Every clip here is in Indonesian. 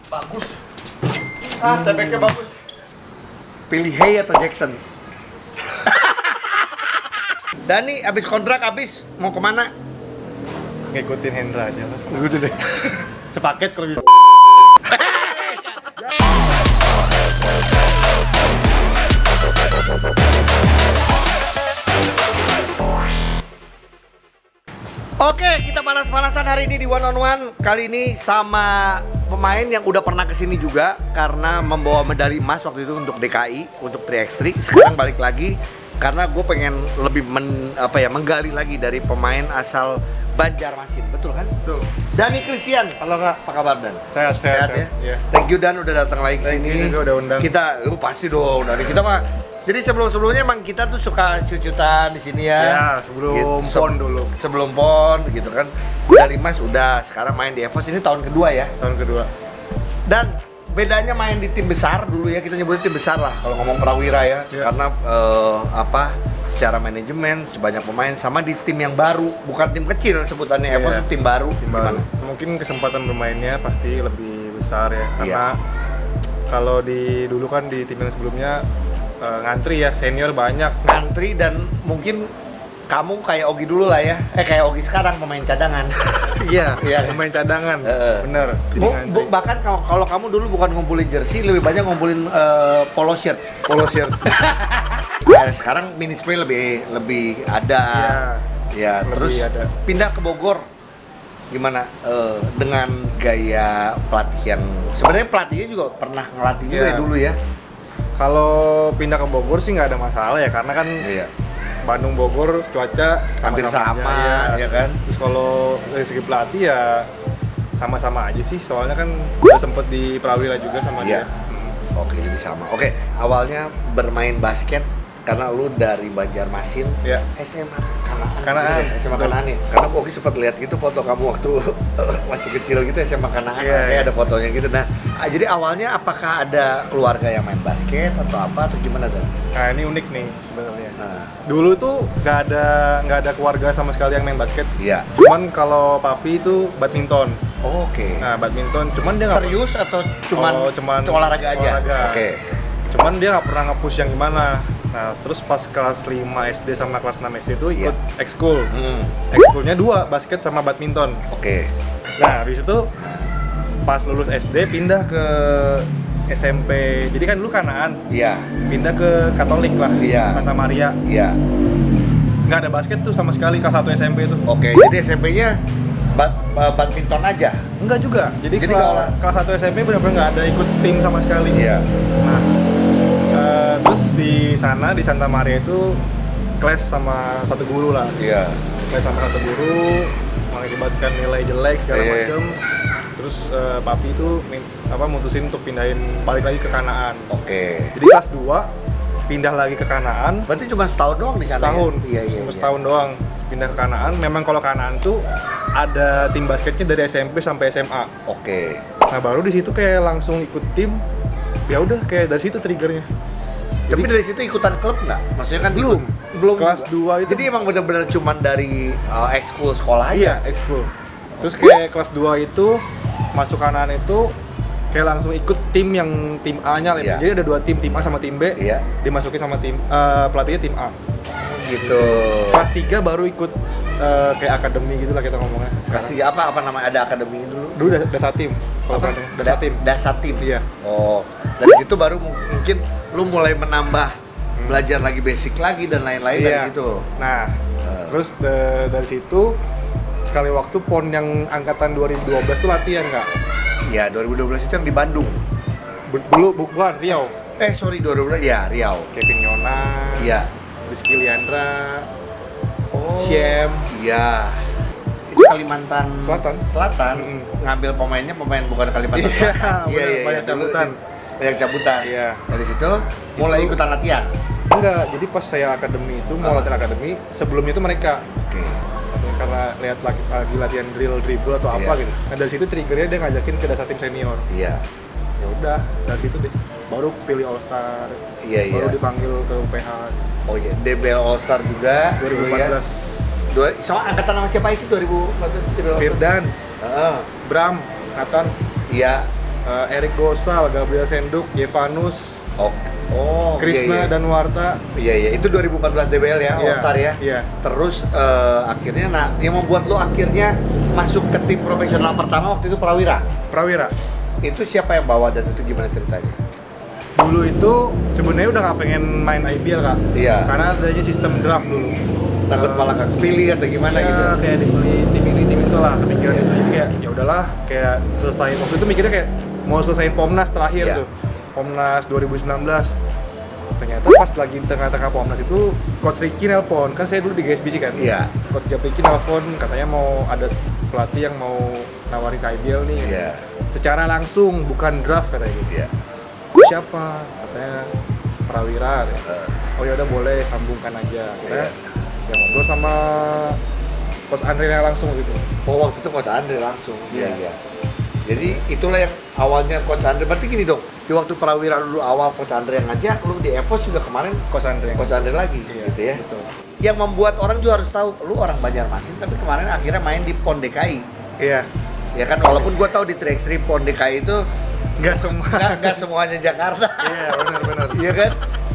Bagus. Step back-nya bagus. Pilih Hey atau Jackson? Dani, abis kontrak, mau kemana? Ngikutin Hendra aja lah. Ngikutin deh. Sepaket kalau bisa. Oke, kita panas-panasan hari ini di One on One. Kali ini sama pemain yang udah pernah kesini juga karena membawa medali emas waktu itu untuk DKI, untuk 3x3. Sekarang balik lagi karena gue pengen lebih menggali lagi dari pemain asal Banjarmasin, betul kan? Betul. Dani Christian, Halo Kak. apa kabar Dan? Sehat ya? Iya. Thank you Dan udah datang lagi ke Thank sini. you juga udah undang. Kita, pasti dong dari kita mah. Jadi sebelumnya emang kita tuh suka cucutan di sini ya. Ya, sebelum PON dulu. Sebelum PON gitu kan. Medali emas udah, sekarang main di EVOS ini tahun kedua ya. Tahun kedua. Dan bedanya main di tim besar dulu ya, kita nyebutnya tim besar lah kalau ngomong prawira ya. Ya. Karena secara manajemen sebanyak pemain sama di tim yang baru, bukan tim kecil sebutannya EVOS itu tim baru. Tim baru. Gimana? Mungkin kesempatan bermainnya pasti lebih besar ya. Karena kalau dulu kan di tim yang sebelumnya ngantri ya, senior banyak. Ngantri dan mungkin kamu kayak Ogi dulu lah ya. Kayak Ogi sekarang pemain cadangan. Iya, Iya. pemain cadangan. Bener. Jadi ngantri. Bahkan kalau kamu dulu bukan ngumpulin jersey, lebih banyak ngumpulin polo shirt. Polo shirt. Ya, sekarang mini spray lebih ada. Ya, lebih terus ada. pindah ke Bogor. Gimana dengan gaya pelatih yang sebenarnya pelatihnya juga pernah ngelatih juga Iya. ya dulu ya. Kalau pindah ke Bogor sih nggak ada masalah ya, karena kan Iya. Bandung Bogor cuaca Hampir sama, aja, ya kan? Terus kalau dari segi pelatih ya sama-sama aja sih, soalnya kan udah sempet di Prawira juga sama Iya. dia. Oke, jadi sama. Oke, awalnya bermain basket karena lu dari Banjarmasin, Iya. SMA Kanaan. Kanaan. Gitu ya, SMA Kanaan ya. Karena Oki sempat lihat gitu foto kamu waktu masih kecil gitu SMA Kanaan, Iya, kayak iya. ada fotonya gitu. Nah, jadi awalnya apakah ada keluarga yang main basket atau apa atau gimana Dan? Nah ini unik nih sebenarnya. Nah, Dulu tuh nggak ada keluarga sama sekali yang main basket. iya. Cuman kalau papi itu badminton. Oke. Nah badminton, cuman dia nggak Serius atau cuman olahraga aja? olahraga. Oke. Cuman dia nggak pernah nge-push yang gimana. Nah terus pas kelas 5 SD sama kelas 6 SD tuh ikut ekskul. Ekskulnya 2, basket sama badminton. Oke. Nah habis itu pas lulus SD pindah ke SMP. Jadi kan dulu Kanaan, Iya. pindah ke Katolik lah, Iya. Santa Maria. Iya. Nggak ada basket tuh sama sekali kelas 1 SMP itu. Oke, jadi SMP-nya badminton aja. Enggak juga. Jadi Jadi kelas 1 SMP benar-benar nggak ada ikut tim sama sekali. Iya. Nah, terus di sana di Santa Maria itu kelas sama satu guru lah. Iya. Kelas sama satu guru mengakibatkan nilai jelek segala Iya. macem. Terus papi itu mutusin untuk pindahin balik lagi ke Kanaan. Oke. Jadi kelas 2 pindah lagi ke Kanaan. Berarti cuma setahun doang di sana. Setahun, Ya? Iya. cuma setahun doang pindah ke Kanaan. Memang kalau Kanaan tuh ada tim basketnya dari SMP sampai SMA. Oke. Nah baru di situ kayak langsung ikut tim. Ya udah kayak dari situ triggernya. Tapi dari situ ikutan klub nggak? Maksudnya kan Belum. belum Kelas juga. 2 itu. Jadi emang benar-benar cuman dari ekskul sekolah Iya, aja. ekskul. Terus kayak kelas 2 itu masuk Kanaan itu kayak langsung ikut tim yang tim A-nya. Iya. Jadi ada 2 tim A sama tim B. Iya. Dimasukin sama tim pelatihnya tim A. Gitu. Kelas 3 baru ikut kayak akademi gitu lah kita ngomongnya. Kasih apa namanya, ada akademi dulu. Dulu Dasatim. Kalau Apa? pernah Dasatim. Dasatim. Iya. Oh, dari situ baru mungkin lu mulai menambah belajar lagi basic lagi dan lain-lain dari situ. Nah, terus dari situ sekali waktu PON yang angkatan 2012 tuh latihan Kak. Iya, 2012 itu yang di Bandung. Dulu bukan Riau. Sorry 2012 ya Riau. Kevin Yonas, Iya. Rizky Liandra, Oh. Siem. Iya. Itu Kalimantan Selatan. Ngambil pemain bukan Kalimantan Iya, Selatan. bener, banyak Dulu cabutan. Banyak cabutan. Iya. Dari situ mulai Itu- ikutan latihan. Enggak, jadi pas saya akademi itu mau latihan akademi, sebelumnya itu mereka Oke. karena lihat lagi latihan dribble atau apa Iya. gitu. Nah dari situ triggernya dia ngajakin ke Dasatim senior. Iya. Ya udah dari situ deh. Baru pilih All Star. Iya, Baru iya. dipanggil ke UPH Oh iya, DBL All Star juga 2014. Sama angkatan sama siapa sih 2014 DBL All Star? Firdan, Heeh. Bram, Nathan. Iya. Erik Gosal, Gabriel Senduk, Yevanus, Krishna iya. dan Warta. Iya, itu 2014 DBL ya, All Star ya. Iya. Terus akhirnya, yang membuat lo akhirnya masuk ke tim profesional pertama waktu itu Prawira. Itu siapa yang bawa dan itu gimana ceritanya? Dulu itu sebenarnya udah nggak pengen main IBL Kak. Iya. Karena adanya sistem draft dulu. Takut malah nggak kepilih atau gimana Ya, gitu? kayak dibeli tim ini tim itu lah, kepikiran itu. Jadi kayak ya udahlah, kayak selesai waktu itu mikirnya kayak mau selesaiin Pomnas terakhir Iya. tuh. Pomnas 2019. Ternyata pas lagi di tengah-tengah Pomnas itu Coach Ricky nelpon, kan saya dulu di GSBC kan. Iya. Coach Ricky nelpon katanya mau ada pelatih yang mau nawarin ke IBL nih. Iya. Secara langsung, bukan draft katanya gitu. Iya. Siapa? Katanya Prawira. Oh ya udah boleh, sambungkan aja. Kita ya ngobrol sama Coach Andre langsung gitu. Oh, waktu itu Coach Andre langsung. Iya. Jadi itulah yang awalnya Coach Andre. Berarti gini dong, di waktu Prawira dulu awal Coach Andre yang ngajak, lu di Evos juga kemarin Coach Andre. Coach Andre lagi, Iya, gitu ya. betul. Yang membuat orang juga harus tahu, lu orang Banjarmasin tapi kemarin akhirnya main di PON DKI. Iya. Ya kan, walaupun gua tahu di 3x3 PON DKI itu Nggak semua. nggak semuanya Jakarta. Iya, benar. Iya kan?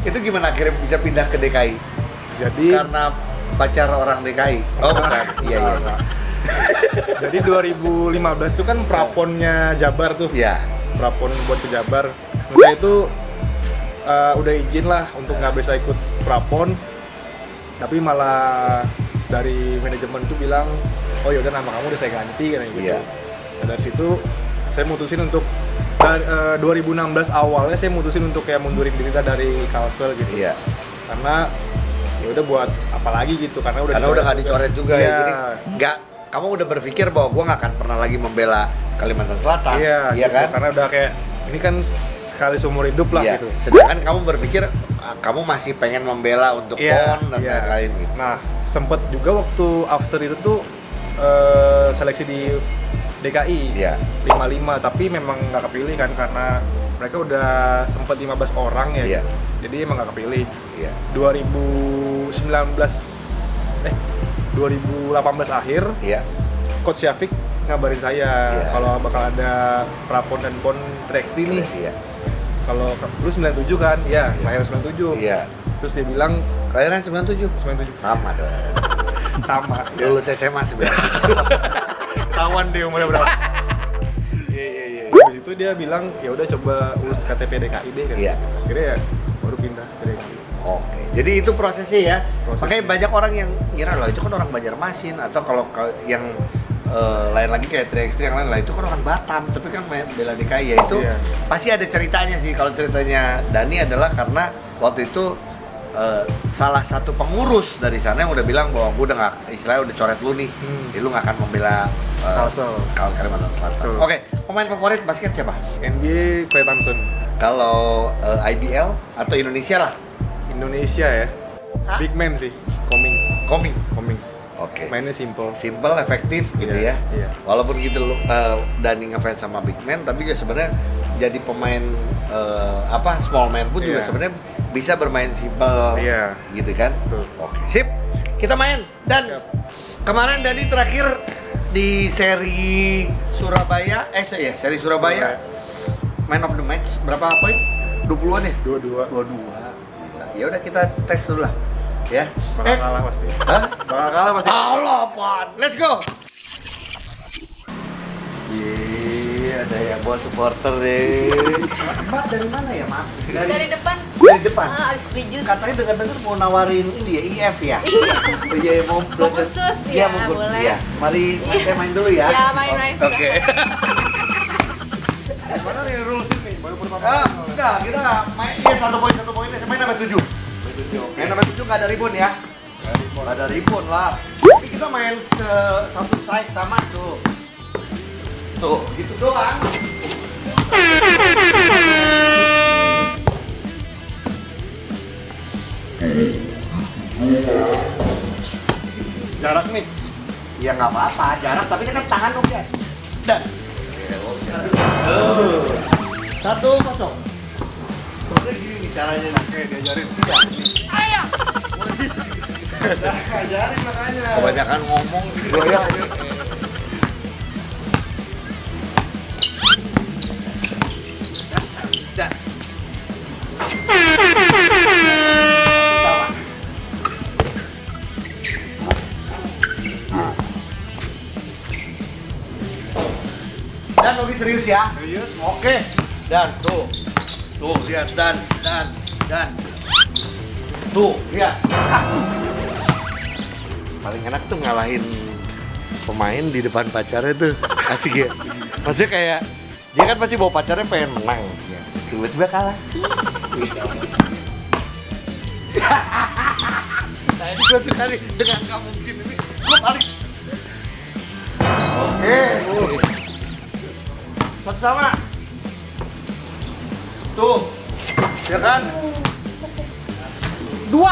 Itu gimana akhirnya bisa pindah ke DKI? Jadi Karena pacar orang DKI? Oh bukan, iya. Jadi 2015 itu kan praponnya Jabar tuh. Iya. Prapon buat ke Jabar. Nah, saya itu udah izin lah untuk nggak bisa ikut prapon. Tapi malah dari manajemen itu bilang, oh yaudah nama kamu udah saya ganti kan gitu. Iya. Nah, dari situ saya mutusin untuk 2016 awalnya saya mutusin untuk kayak mundurin diri dari Kalsel gitu. Iya. Karena ya udah buat apa lagi gitu, karena udah nggak dicoret juga Iya. ya. Jadi nggak, kamu udah berpikir bahwa gua nggak akan pernah lagi membela Kalimantan Selatan. Iya gitu, kan? karena udah kayak ini kan sekali seumur hidup lah Iya. gitu. Sedangkan kamu berpikir kamu masih pengen membela untuk Iya, PON dan iya. lain-lain gitu. Nah, sempet juga waktu after itu tuh seleksi di DKI Iya. 55, tapi memang nggak kepilih kan karena mereka udah sempet 15 orang ya. Iya. Jadi emang nggak kepilih. Iya. 2018 akhir, Iya. Coach Syafiq ngabarin saya Iya. kalau bakal ada prapon dan pon 3x3 nih. Iya. Kalau lu 97 kan? Iya, lahir 97. Iya. Terus dia bilang Kelahiran 97. 97 Sama dong. sama. Lulus SMA sebenarnya. Tawan deh umurnya berapa. Iya. Habis itu dia bilang ya udah coba urus KTP DKI deh kan. Iya. Akhirnya ya baru pindah ke DKI. Oke. Jadi itu prosesnya ya. Prosesnya. Makanya banyak orang yang ngira loh itu kan orang Banjarmasin, atau kalau yang lain lagi kayak 3x3 yang lain lah itu kan orang Batam, tapi kan bela DKI ya itu. Iya. Pasti ada ceritanya sih. Kalau ceritanya Dani adalah karena waktu itu salah satu pengurus dari sana yang udah bilang bahwa gue udah nggak, istilahnya udah coret lu nih, jadi lu nggak akan membela Kalsel. Kalimantan Selatan. Betul. Oke, pemain favorit basket siapa? NBA Klay Thompson. Kalau IBL atau Indonesia lah? Indonesia ya. Hah? Big man sih. Coming. Oke. Mainnya simple. Simple, efektif gitu Iya, ya. iya. Walaupun gitu Dani ngefans sama big man, tapi juga sebenarnya jadi pemain small man pun juga Iya. sebenarnya bisa bermain simple. Iya. Gitu kan? Betul. Oke. Sip. Kita main. Dan Siap. kemarin Dani terakhir di seri Surabaya, seri Surabaya. Man of the match berapa poin? 20-an ya? 22. 22. Ya udah kita tes dulu lah. Ya. Bakal kalah pasti. Hah? Bakal kalah pasti. Allah, Pan. Let's go. Iya, ada yang buat supporter deh. Mbak dari mana ya, Mak? Dari depan. Dari depan. Abis beli jus. Katanya dengar-dengar mau nawarin ini ya, IF ya? Iya, mau Mau kursus, Iya, ya, mau kursus. boleh. Iya. Mari saya main dulu ya. Ya, main-main. Oke. Mana nih rules ini? Baru pertama. Enggak, kita main satu poin aja. Main sampai 7. Main sampai 7 nggak ada ribon ya? Nggak ada ribon lah. Tapi kita main satu size sama tuh. Tuh, gitu doang. Jarak nih. Ya nggak apa-apa, jarak tapi kan tangan oke. Dan 1-0. Sebenarnya gini nih caranya nih. Oke, diajarin. Ayo. Ajarin makanya. Kebanyakan ngomong gitu ya. Dan Novi serius ya? Serius. Oke. Dan tuh. Tuh lihat dan. Tuh lihat. Paling enak tuh ngalahin pemain di depan pacarnya tuh. Asik ya. Maksudnya kayak dia kan pasti bawa pacarnya pengen menang. Tiba-tiba kalah. Saya juga sekali dengan kamu mungkin ini. Lu paling. Oke. Satu sama. Tuh. Ya kan? 2, 1.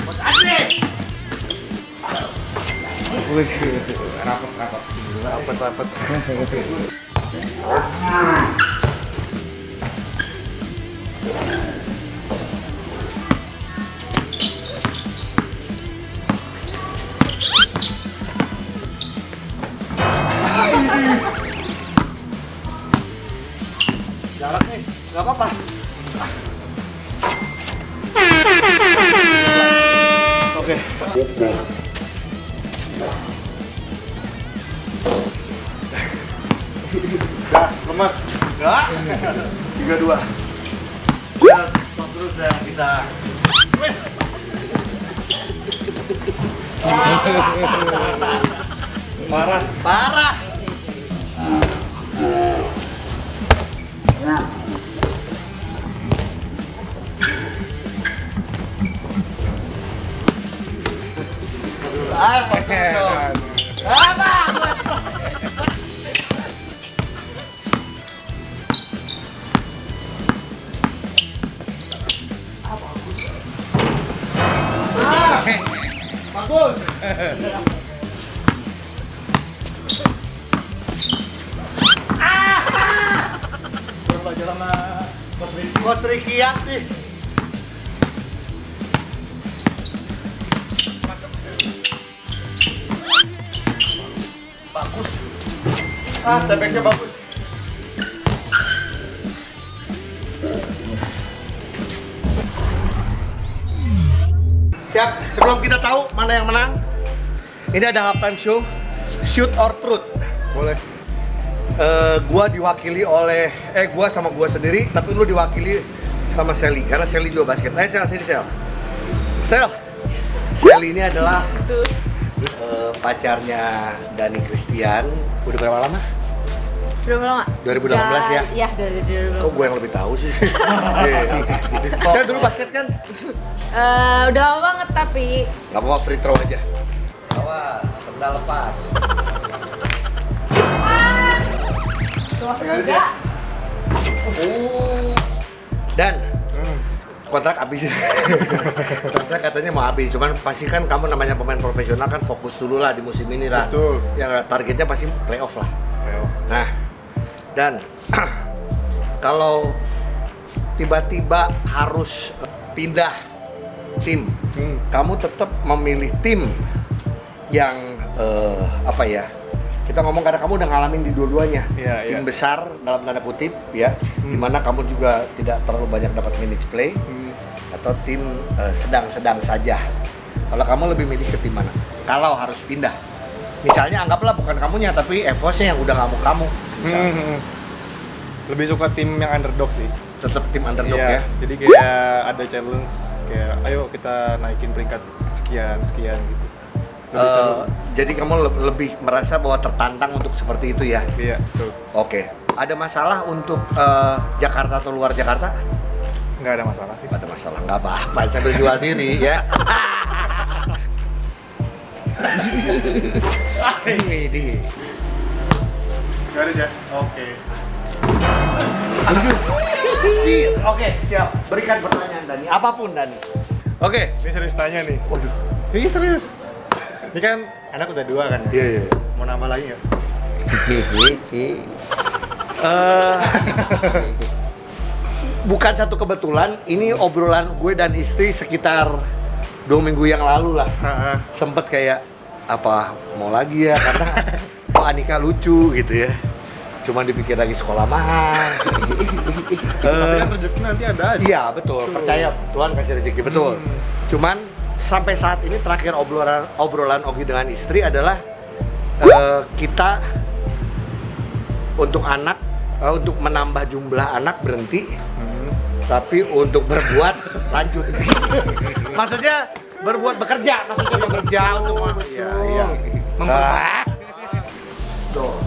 Bos Adli. Rapat. Jarak nih, nggak apa-apa. Oke. Udah, lemas. Enggak. 3-2. Ya, terus ya kita. Parah. Apa? Bagus. Belajar sama Coach Ricky Yap nih. Bagus. Step back-nya bagus. Siap, sebelum kita tahu mana yang menang, ini ada halftime show, shoot or truth. boleh. Gua diwakili oleh, gua sama gua sendiri, tapi lu diwakili sama Sally, karena Sally juga basket. Sel, sini Sel. Sally ini adalah pacarnya Dani Christian. Udah berapa lama? Berapa lama? 2018 ya? Iya, dari 2018. Kok gue yang lebih tahu sih? Saya dulu basket kan? Udah lama banget tapi Gak apa-apa, free throw aja. Awas, sendal lepas. Dan kontrak habis. Kontrak katanya mau habis, cuman pasti kan kamu namanya pemain profesional kan fokus dulu lah di musim ini lah. Betul. Yang targetnya pasti playoff lah. Playoff. Nah, dan kalau tiba-tiba harus pindah tim, kamu tetap memilih tim yang apa ya? Kita ngomong karena kamu udah ngalamin di dua-duanya. Iya, Tim iya. besar dalam tanda kutip ya, dimana kamu juga tidak terlalu banyak dapat minutes play, atau tim sedang-sedang saja. Kalau kamu lebih milih ke tim mana? Kalau harus pindah, misalnya anggaplah bukan kamunya tapi EVOS-nya yang udah kamu. Lebih suka tim yang underdog sih. Tetap tim underdog Iya, ya. jadi kayak ada challenge kayak ayo kita naikin peringkat sekian gitu. Lebih seru. Jadi kamu lebih merasa bahwa tertantang untuk seperti itu ya? Iya, betul. Oke. Ada masalah untuk Jakarta atau luar Jakarta? Nggak ada masalah sih. Nggak ada masalah, nggak apa-apa sambil jual diri ya. Nggak ada ya? Oke. Oke, siap. Berikan pertanyaan Dani, apapun Dani. Oke. Ini serius tanya nih. Waduh. Iya serius. Ini kan anak udah 2 kan ya? Iya. Mau nambah lagi nggak? Bukan satu kebetulan, ini obrolan gue dan istri sekitar 2 minggu yang lalu lah. Sempet kayak apa mau lagi ya karena kok Anika lucu gitu ya. cuma dipikir lagi sekolah mahal. Tapi kan rezeki nanti ada aja. Iya betul, percaya Tuhan kasih rezeki betul. Cuman sampai saat ini terakhir obrolan Ogi dengan istri adalah kita untuk anak, untuk menambah jumlah anak berhenti, tapi untuk berbuat lanjut. Maksudnya bekerja untuk iya. Memperbanyak. Tuh.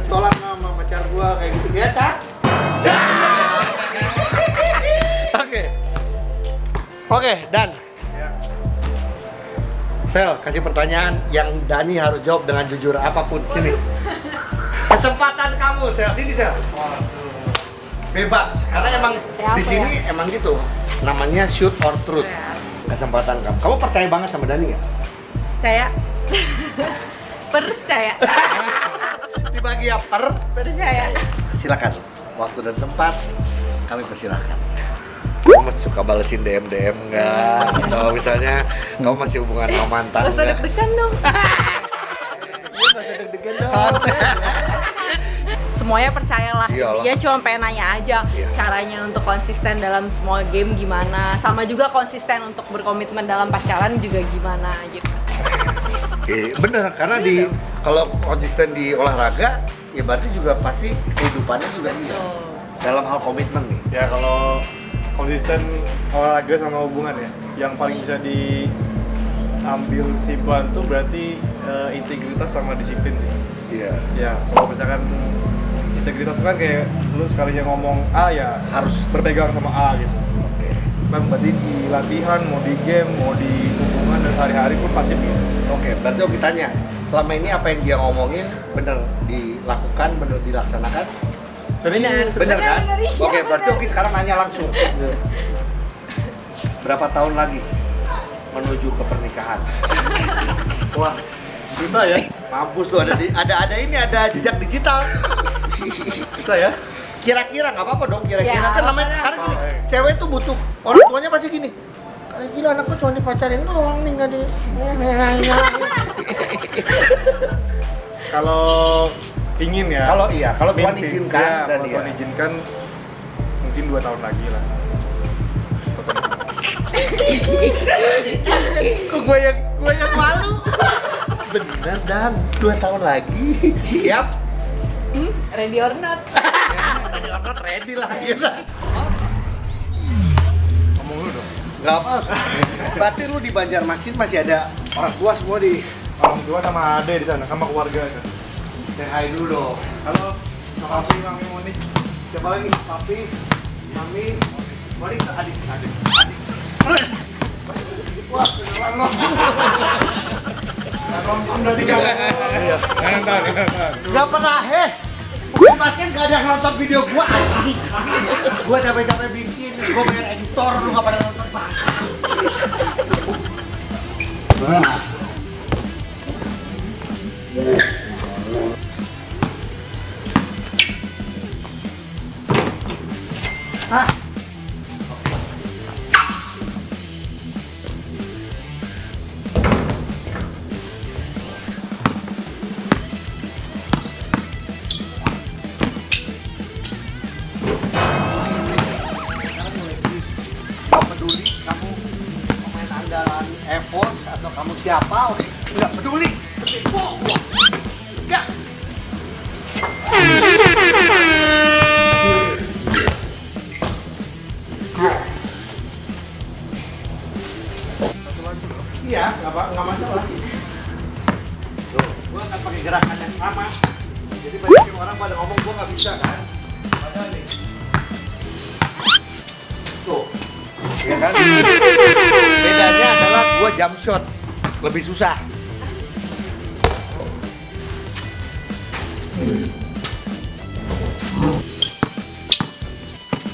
Tolak sama pacar gua kayak gitu ya, Cak. Oke, Dan. Ya. Sel, kasih pertanyaan yang Dani harus jawab dengan jujur apapun. Sini. Kesempatan kamu, Sel. Sini, Sel. Bebas, karena emang Ya, di apa sini emang gitu. Namanya shoot or truth. Kesempatan kamu. Kamu percaya banget sama Dani nggak? Saya percaya. Dibagi ya Percaya. silakan. Waktu dan tempat kami persilahkan. Kamu masih suka balesin DM nggak? Atau misalnya kamu masih hubungan sama mantan Gak usah nggak? deg-degan dong. Iya, nggak usah deg-degan dong. Semuanya percayalah. Iyalah. Dia cuma pengen nanya aja Iya. caranya untuk konsisten dalam semua game gimana. Sama juga konsisten untuk berkomitmen dalam pacaran juga gimana gitu. Bener, karena kalau konsisten di olahraga, ya berarti juga pasti kehidupannya juga iya. Dalam hal komitmen nih. Ya kalau konsisten olahraga sama hubungan ya, yang paling bisa diambil kesimpulan tuh berarti integritas sama disiplin sih. Iya. Ya kalau misalkan integritas itu kan kayak lu sekalinya ngomong A ya harus berpegang sama A gitu. Oke. Kan berarti di latihan, mau di game, mau di hubungan dan sehari-hari pun pasti begitu. Oke, berarti Oki tanya, selama ini apa yang dia ngomongin bener dilakukan, bener dilaksanakan? Serius? Bener kan? Bener, iya, Oke, berarti bener. Oki sekarang nanya langsung. Berapa tahun lagi menuju ke pernikahan? Wah, susah ya. Mampus lu ada jejak digital. Susah ya. Kira-kira nggak apa-apa dong, kira-kira Ya, kan namanya apa-apa. sekarang gini, cewek tuh butuh orang tuanya pasti gini. Gila anakku cuma dipacarin doang nih nggak di. Kalau ingin ya. Kalau Tuhan mimpi. izinkan Ya, dan kalau iya. Tuhan izinkan mungkin 2 tahun lagi lah. Kok gue yang malu. Bener Dan, 2 tahun lagi. Siap? Ready or not? Tadi orang ready lah gitu. Ngomong lu dong. Gak apa. Berarti lu di Banjarmasin masih ada orang tua semua di. Orang tua sama ade di sana, sama keluarga itu. Say hi dulu dong. Halo, Papi, Mami, Monik. Siapa lagi? Papi, Mami, Monik, adik. Wah, kenalan lo. Nonton dari kamu. Iya, nonton. Gak pernah, Gue pasien gak ada yang nonton video gua anjing. Gua capek-capek bikin, gua bayar editor, lu gak pada nonton Hah? Peduli kamu pemain andalan EVOS atau kamu siapa, oke? Nggak peduli. Wah, nggak. Iya, nggak masalah. Tuh, gua akan pakai gerakan yang sama. Jadi banyak orang pada ngomong gua nggak bisa kan? Padahal nih. Tuh, ya kan? Bedanya adalah gua jump shot lebih susah.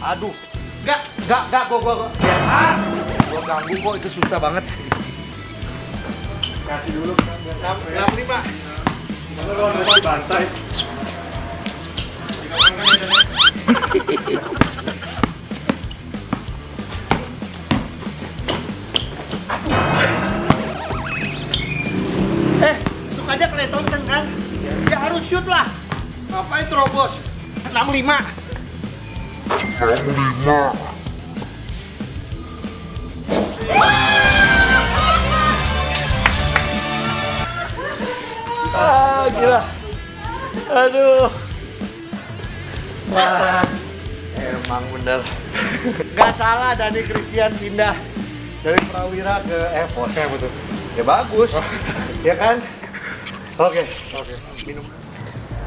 Aduh, enggak, gua. Gua ganggu kok, itu susah banget. Kasih dulu. 65. Kalau mau dibantai. Sukanya Clay Thompson kan? Ya harus shoot lah. Ngapain terobos 65. Gila. Aduh. Wah, emang bener. Gak salah Dani Christian pindah dari Prawira ke Evos. Ya betul. Ya bagus, ya kan? Oke. Minum.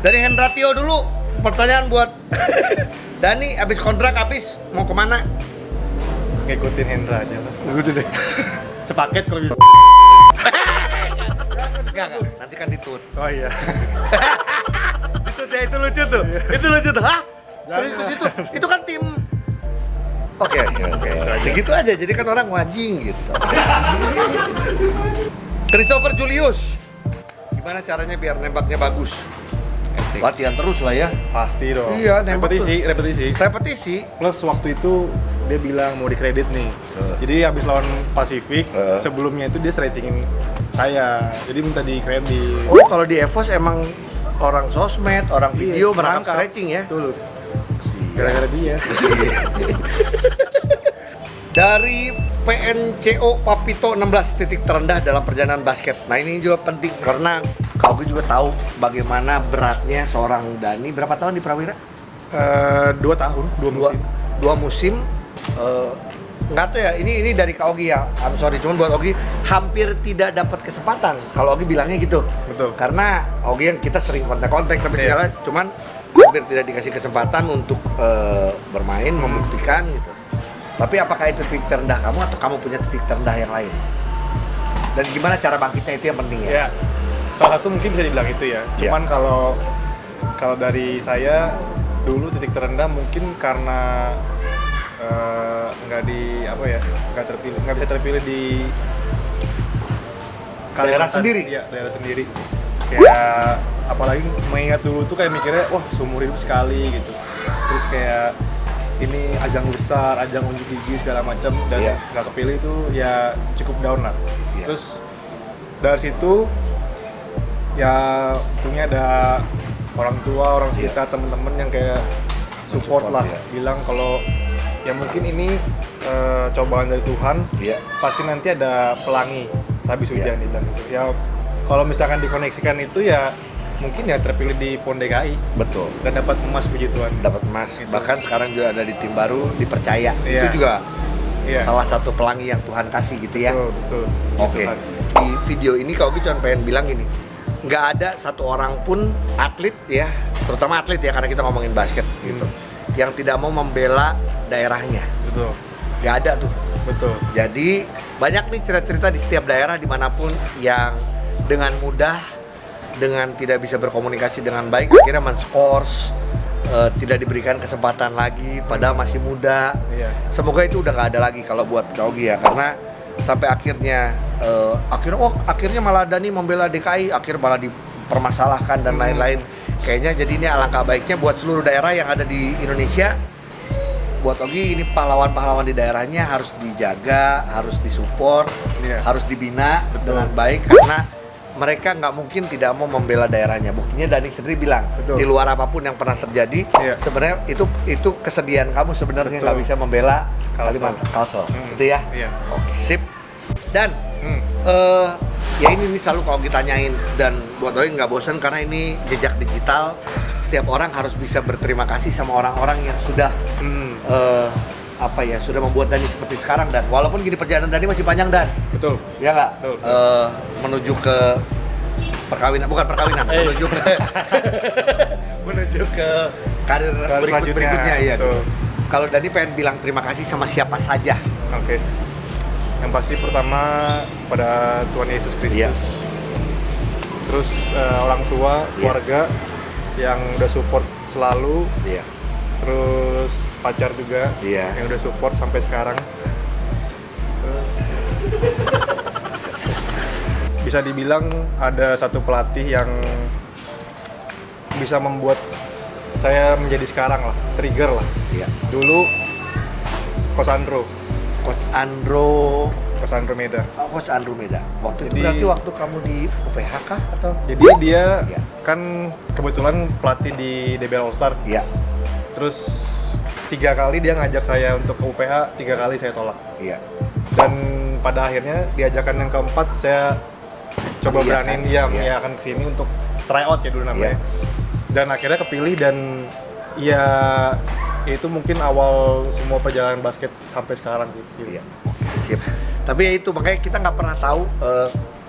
Dari Hendratio dulu, pertanyaan buat Dani, abis kontrak abis mau kemana? Ngikutin Hendra aja lah. Ngikutin deh. Sepaket kalau bisa. Enggak, nanti kan ditut. Oh iya. Ditut ya, itu lucu tuh. Itu lucu tuh. Hah? Serius itu? Itu kan tim. Oke. Segitu aja, jadi kan orang wajing gitu. Christopher Julius. Gimana caranya biar nembaknya bagus? Latihan terus lah ya. Pasti dong. Iya, nembak repetisi. Plus waktu itu dia bilang mau dikredit nih. Jadi habis lawan Pasifik, sebelumnya itu dia stretchingin saya. Jadi minta dikredit. Oh, kalau di Evos emang orang sosmed, orang video merangkap stretching ya? Betul. Gara-gara dia. Dari PNCO Papito 16 titik terendah dalam perjalanan basket. Nah ini juga penting karena kau juga tahu bagaimana beratnya seorang Dani. Berapa tahun di Prawira? 2 tahun, 2 musim. Dua musim. Nggak tahu ya. Ini dari Kak Ogi ya. I'm sorry, cuman buat Ogi hampir tidak dapat kesempatan. Kalau Ogi bilangnya gitu. Betul. Karena Ogi yang kita sering kontak-kontak tapi segala, cuman hampir tidak dikasih kesempatan untuk bermain, membuktikan gitu. Tapi apakah itu titik terendah kamu atau kamu punya titik terendah yang lain? Dan gimana cara bangkitnya itu yang penting ya? Ya, salah satu mungkin bisa dibilang itu ya. Cuman kalau dari saya dulu titik terendah mungkin karena nggak bisa terpilih di daerah sendiri. Iya, daerah sendiri. Kayak apalagi mengingat dulu tuh kayak mikirnya wah seumur hidup sekali gitu. Terus kayak ini ajang besar, ajang unjuk gigi segala macam dan nggak kepilih itu ya cukup down lah. Terus dari situ ya untungnya ada orang tua, orang sekitar, temen-temen yang kayak support lah, bilang kalau ya mungkin ini cobaan dari Tuhan, pasti nanti ada pelangi sehabis hujan gitu. Ya kalau misalkan dikoneksikan itu ya mungkin ya terpilih di PON DKI. Betul. Dan dapat emas puji Tuhan. Dapat emas. Gitu. Bahkan sekarang juga ada di tim baru, dipercaya. Itu juga salah satu pelangi yang Tuhan kasih gitu ya. Betul. Oke. Di video ini Kak Ogi cuma pengen bilang gini, nggak ada satu orang pun atlet ya, terutama atlet ya karena kita ngomongin basket gitu, yang tidak mau membela daerahnya. Betul. Nggak ada tuh. Betul. Jadi banyak nih cerita-cerita di setiap daerah dimanapun yang dengan mudah, dengan tidak bisa berkomunikasi dengan baik, akhirnya men-scores, tidak diberikan kesempatan lagi padahal masih muda. Semoga itu udah nggak ada lagi kalau buat Kak Ogi ya, karena sampai akhirnya malah Dani membela DKI, akhirnya malah dipermasalahkan dan lain-lain. Kayaknya jadi ini alangkah baiknya buat seluruh daerah yang ada di Indonesia. Buat Ogi ini pahlawan-pahlawan di daerahnya harus dijaga, harus disupport, harus dibina dengan baik karena mereka nggak mungkin tidak mau membela daerahnya. Buktinya Dani sendiri bilang, di luar apapun yang pernah terjadi, sebenarnya itu kesedihan kamu sebenarnya nggak bisa membela Kalimantan Kalsel, gitu ya. Oke, sip. Dan ya ini selalu kalau ditanyain dan buat Doi nggak bosan karena ini jejak digital. Setiap orang harus bisa berterima kasih sama orang-orang yang sudah sudah membuat Dani seperti sekarang. Dan walaupun gini perjalanan Dani masih panjang Dan. Betul. Ya nggak? Menuju ke menuju ke karir berikutnya ya. Kalau Dani pengen bilang terima kasih sama siapa saja. Oke. Yang pasti pertama pada Tuhan Yesus Kristus. Terus orang tua, keluarga yang udah support selalu. Terus pacar juga yang udah support sampai sekarang. Terus bisa dibilang ada satu pelatih yang bisa membuat saya menjadi sekarang lah, trigger lah. Dulu Coach Andro Meda. Coach Andro Meda. Waktu itu berarti waktu kamu di UPH kah atau? Jadi dia kan kebetulan pelatih di DBL All Star. Iya. Terus 3 kali dia ngajak saya untuk ke UPH, 3 kali saya tolak. Iya. Dan pada akhirnya diajakan yang keempat saya coba Mengiyakan, beraniin iya. mengiyakan kesini untuk try out ya dulu namanya. Iya. Dan akhirnya kepilih dan ya itu mungkin awal semua perjalanan basket sampai sekarang sih. Gitu. Iya. Sip. Tapi ya itu makanya kita nggak pernah tahu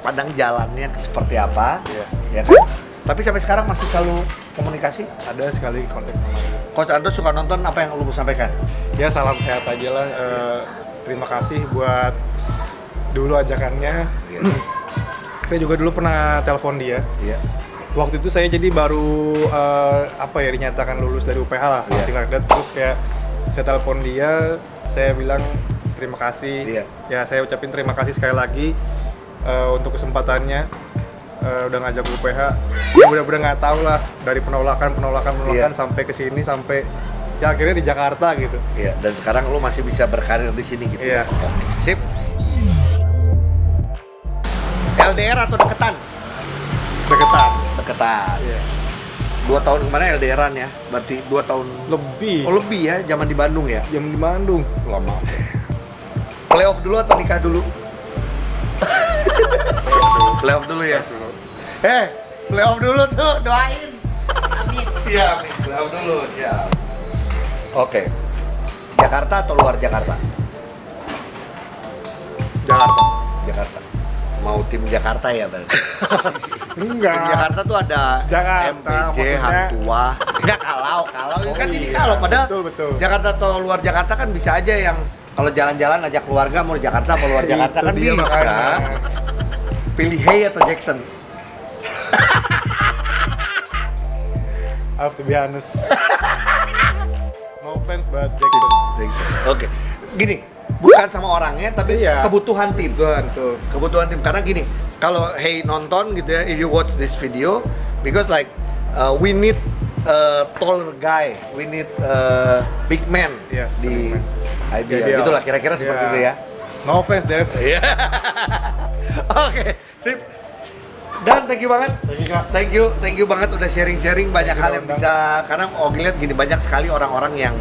padang jalannya seperti apa. Iya. Ya kan? Tapi sampai sekarang masih selalu komunikasi. Ada sekali kontak sama dia. Coach Andro suka nonton, apa yang lu mau sampaikan? Ya salam sehat aja lah. Terima kasih buat dulu ajakannya. Iya. Saya juga dulu pernah telepon dia. Iya. Waktu itu saya jadi baru dinyatakan lulus dari UPH lah, Iya. something like that. Terus kayak saya telepon dia, saya bilang terima kasih. Iya. Ya saya ucapin terima kasih sekali lagi untuk kesempatannya. Udah ngajak UPH. Ya udah nggak tahu lah dari penolakan Iya. sampai ke sini sampai ya akhirnya di Jakarta gitu. Iya. Dan sekarang lu masih bisa berkarir di sini gitu. Iya. Sip. LDR atau deketan? Deketan. Deketan. Iya. 2 tahun kemarin LDRan ya? Berarti 2 tahun Lebih. Oh lebih ya, zaman di Bandung ya? Jam di Bandung. Lama. Playoff dulu atau nikah dulu? Playoff dulu ya? Playoff dulu tuh, doain. Amin. Iya, amin. Playoff dulu, siap. Oke. Jakarta atau luar Jakarta? Jakarta. Jakarta. Mau tim Jakarta ya berarti? Enggak. Tim Jakarta tuh ada Jakarta, MPJ, maksudnya- Hang Tua. Enggak kalau Oh kan ini iya, kalau padahal betul. Jakarta atau luar Jakarta kan bisa aja yang kalau jalan-jalan ajak keluarga mau di Jakarta atau luar Jakarta Itu kan dia bisa. makanya. Pilih Hey atau Jackson? I have to be honest. No offense but Jackson. Jackson. Oke. Gini, bukan sama orangnya tapi Iya. kebutuhan tim. Tuh. Kebutuhan tim karena gini, kalau Hey nonton gitu ya, if you watch this video because like we need a taller guy, we need a big man Yes, di big man. IBL. Ideal. Itulah kira-kira seperti Iya. itu ya. No offense, Dev. Iya. Oke, sip. Dan thank you banget. Thank you banget udah sharing-sharing banyak Thank you hal udah yang undang. bisa karena Ogi lihat gini banyak sekali orang-orang yang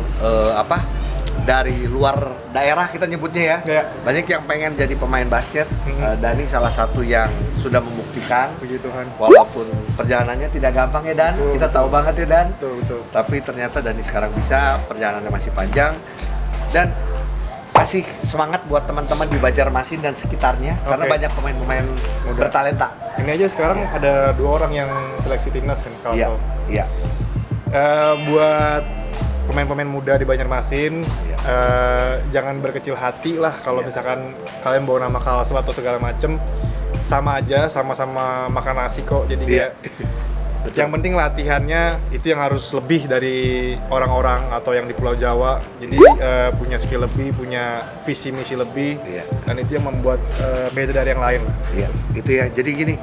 dari luar daerah kita nyebutnya ya. Iya. Banyak yang pengen jadi pemain basket. Dani salah satu yang sudah membuktikan Puji Tuhan. walaupun perjalanannya tidak gampang ya Dan. Betul, Kita tahu banget ya Dan. Betul. Tapi ternyata Dani sekarang bisa, perjalanannya masih panjang dan kasih semangat buat teman-teman di Banjarmasin dan sekitarnya karena Oke. banyak pemain-pemain Muda. bertalenta. Ini aja sekarang ada 2 orang yang seleksi timnas kan kalau Iya, tahu. iya. Buat pemain-pemain muda di Banjarmasin, Iya. jangan berkecil hati lah kalau Iya. misalkan kalian bawa nama Kalsel atau segala macem, sama aja, sama-sama makan nasi kok. Jadi Iya. kayak yang penting latihannya itu yang harus lebih dari orang-orang atau yang di Pulau Jawa. Jadi punya skill lebih, punya visi misi lebih, Iya. dan itu yang membuat beda dari yang lain. Iya, itu ya. Jadi gini,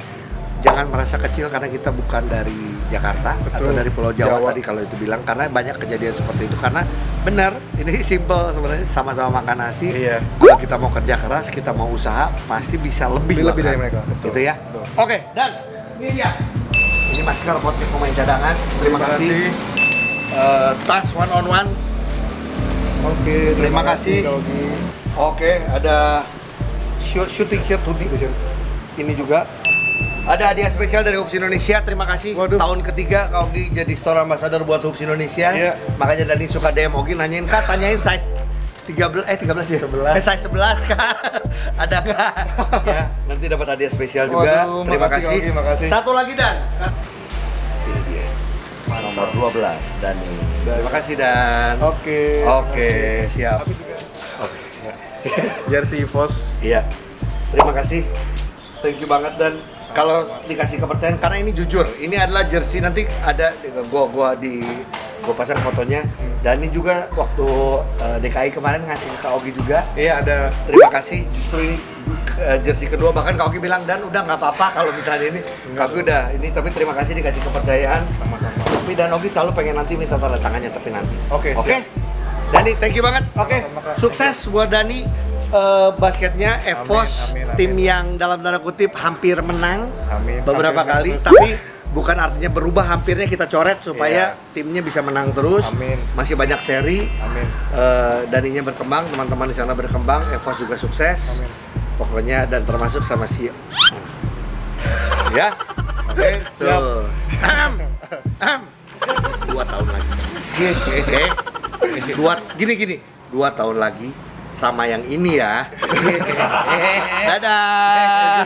jangan merasa kecil karena kita bukan dari Jakarta atau Betul. dari Pulau Jawa, Jawa. tadi kalau itu bilang karena banyak kejadian seperti itu karena benar ini simple sebenarnya sama-sama makan nasi. Iya. Kalau kita mau kerja keras, kita mau usaha pasti bisa lebih Lebih bahkan. dari mereka, betul. Gitu ya. Betul. Oke, dan ini dia. Ini masker podcast pemain cadangan. Terima kasih. Tas one on one. Oke, Terima kasih. Dogi. Oke, ada shooting shirt hoodie. Ini juga. Ada hadiah spesial dari Hoops Indonesia. Terima kasih. Waduh. Tahun ketiga Kak Ogi jadi store ambassador buat Hoops Indonesia. Iya. Makanya Dani suka DM Ogi nanyain, "Kak, tanyain size 13 ya? 11. Size 11 Kak. Ada nggak?" Ya, nanti dapat hadiah spesial juga. Waduh, Terima makasih, kasih. Kak Ogi, makasih. Satu lagi Dan. Ini dia. Nomor 12 Dani. Terima kasih Dan. Oke. Oke, siap. Aku juga. Oke. Jersey Vos. Iya. Terima kasih. Thank you banget Dan kalau dikasih kepercayaan karena ini jujur, ini adalah jersey nanti ada gua pasang fotonya. Dan ini juga waktu DKI kemarin ngasih ke Kak Ogi juga. Iya, ada. Terima kasih. Justru ini jersey kedua bahkan Kak Ogi bilang Dan udah nggak apa-apa kalau misalnya ini. Kak Ogi udah ini tapi terima kasih dikasih kepercayaan. Sama-sama. Tapi Dan Ogi selalu pengen nanti minta tanda tangannya tapi nanti. Oke, Oke. Dani, thank you banget. Oke. Sama-sama, Kak. Sukses buat Dani basketnya EVOS Amin, amin, amin. tim yang dalam tanda kutip hampir menang Amin. beberapa Hampir kali menang terus. tapi bukan artinya berubah, hampirnya kita coret supaya timnya bisa menang terus. Amin. Masih banyak seri. Amin. Daninya berkembang, teman-teman di sana berkembang, Evos juga sukses. Amin. Pokoknya dan termasuk sama si ya. Oke, tuh. 2 tahun lagi. Gini. 2 tahun lagi sama yang ini ya. Dadah.